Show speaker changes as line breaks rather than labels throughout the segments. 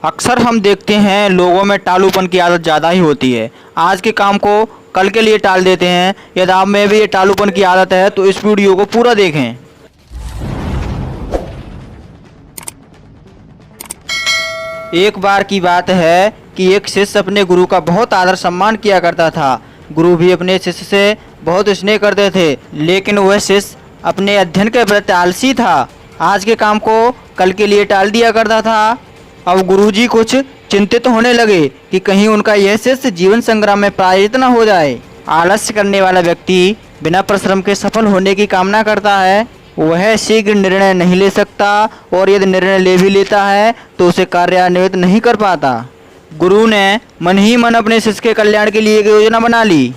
अक्सर हम देखते हैं लोगों में टालूपन की आदत ज़्यादा ही होती है। आज के काम को कल के लिए टाल देते हैं। यदि आप में भी ये टालूपन की आदत है तो इस वीडियो को पूरा देखें। एक बार की बात है कि एक शिष्य अपने गुरु का बहुत आदर सम्मान किया करता था। गुरु भी अपने शिष्य से बहुत स्नेह करते थे, लेकिन वह शिष्य अपने अध्ययन के प्रति आलसी था। आज के काम को कल के लिए टाल दिया करता था। अब गुरुजी कुछ चिंतित होने लगे कि कहीं उनका यह शिष्य जीवन संग्राम में पराजित न हो जाए। आलस्य करने वाला व्यक्ति बिना परिश्रम के सफल होने की कामना करता है। वह शीघ्र निर्णय नहीं ले सकता और यदि निर्णय ले भी लेता है तो उसे कार्यान्वित नहीं कर पाता। गुरु ने मन ही मन अपने शिष्य के कल्याण के लिए एक योजना बना ली।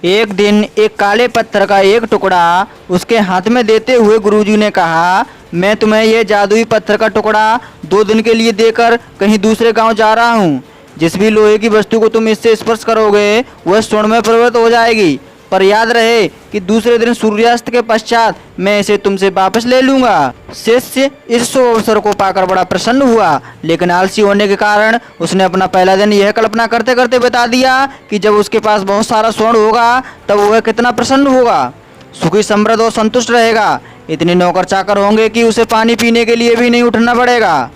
एक दिन एक काले पत्थर का एक टुकड़ा उसके हाथ में देते हुए गुरुजी ने कहा, मैं तुम्हें यह जादुई पत्थर का टुकड़ा 2 दिन के लिए देकर कहीं दूसरे गांव जा रहा हूं। जिस भी लोहे की वस्तु को तुम इससे स्पर्श करोगे वह स्वर्ण में परिवर्तित हो जाएगी, पर याद रहे कि दूसरे दिन सूर्यास्त के पश्चात मैं इसे तुमसे वापस ले लूंगा। शिष्य इस शुभ अवसर को पाकर बड़ा प्रसन्न हुआ, लेकिन आलसी होने के कारण उसने अपना पहला दिन यह कल्पना करते करते बता दिया कि जब उसके पास बहुत सारा स्वर्ण होगा तब वह कितना प्रसन्न होगा, सुखी समृद्ध और संतुष्ट रहेगा। इतने नौकर चाकर होंगे कि उसे पानी पीने के लिए भी नहीं उठना पड़ेगा।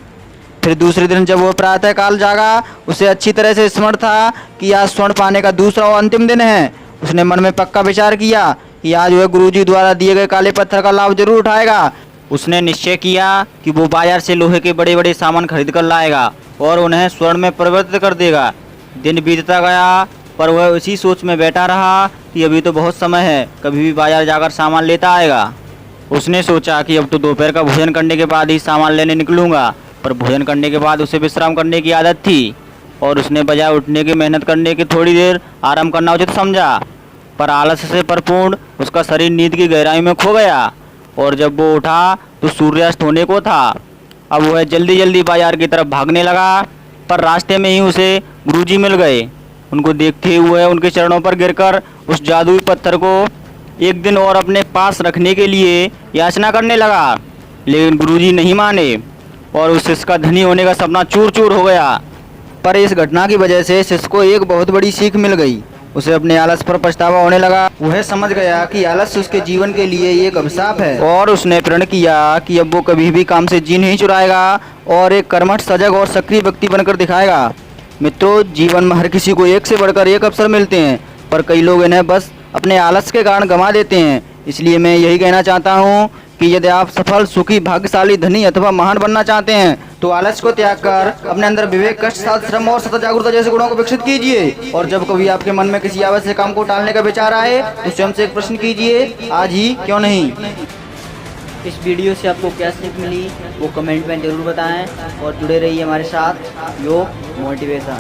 फिर दूसरे दिन जब वह प्रातःकाल जागा, उसे अच्छी तरह से स्मरण था कि आज स्वर्ण पाने का दूसरा और अंतिम दिन है। उसने मन में पक्का विचार किया कि आज वह गुरुजी द्वारा दिए गए काले पत्थर का लाभ जरूर उठाएगा। उसने निश्चय किया कि वो बाजार से लोहे के बड़े बड़े सामान खरीद कर लाएगा और उन्हें स्वर्ण में परिवर्तित कर देगा। दिन बीतता गया, पर वह उसी सोच में बैठा रहा कि अभी तो बहुत समय है, कभी भी बाजार जाकर सामान लेता आएगा। उसने सोचा कि अब तो दोपहर का भोजन करने के बाद ही सामान लेने निकलूंगा, पर भोजन करने के बाद उसे विश्राम करने की आदत थी और उसने बजाय उठने की मेहनत करने की थोड़ी देर आराम करना उचित समझा। पर आलस से परिपूर्ण उसका शरीर नींद की गहराई में खो गया और जब वो उठा तो सूर्यास्त होने को था। अब वह जल्दी जल्दी बाजार की तरफ भागने लगा, पर रास्ते में ही उसे गुरुजी मिल गए। उनको देखते हुए उनके चरणों पर गिरकर उस जादुई पत्थर को एक दिन और अपने पास रखने के लिए याचना करने लगा, लेकिन गुरुजी नहीं माने और उस शिष्य का धनी होने का सपना चूर चूर हो गया। पर इस घटना की वजह से शिष्य को एक बहुत बड़ी सीख मिल गई। उसे अपने आलस पर पछतावा होने लगा। वह समझ गया कि आलस्य उसके जीवन के लिए एक अभिशाप है और उसने प्रण किया कि अब वो कभी भी काम से जी नहीं चुराएगा और एक कर्मठ, सजग और सक्रिय व्यक्ति बनकर दिखाएगा। मित्रों, जीवन में हर किसी को एक से बढ़कर एक अवसर मिलते हैं, पर कई लोग इन्हें बस अपने आलस के कारण गंवा देते हैं। इसलिए मैं यही कहना चाहता हूँ कि यदि आप सफल, सुखी, भाग्यशाली, धनी अथवा महान बनना चाहते हैं तो आलस्य को त्याग कर अपने अंदर विवेक, कष्ट, साध, श्रम और सतत जागरूकता जैसे गुणों को विकसित कीजिए। और जब कभी आपके मन में किसी आवश्यक काम को टालने का विचार आए तो स्वयं से एक प्रश्न कीजिए, आज ही क्यों नहीं।
इस वीडियो से आपको क्या सीख मिली वो कमेंट में ज़रूर बताएं और जुड़े रहिए हमारे साथ योग मोटिवेशन।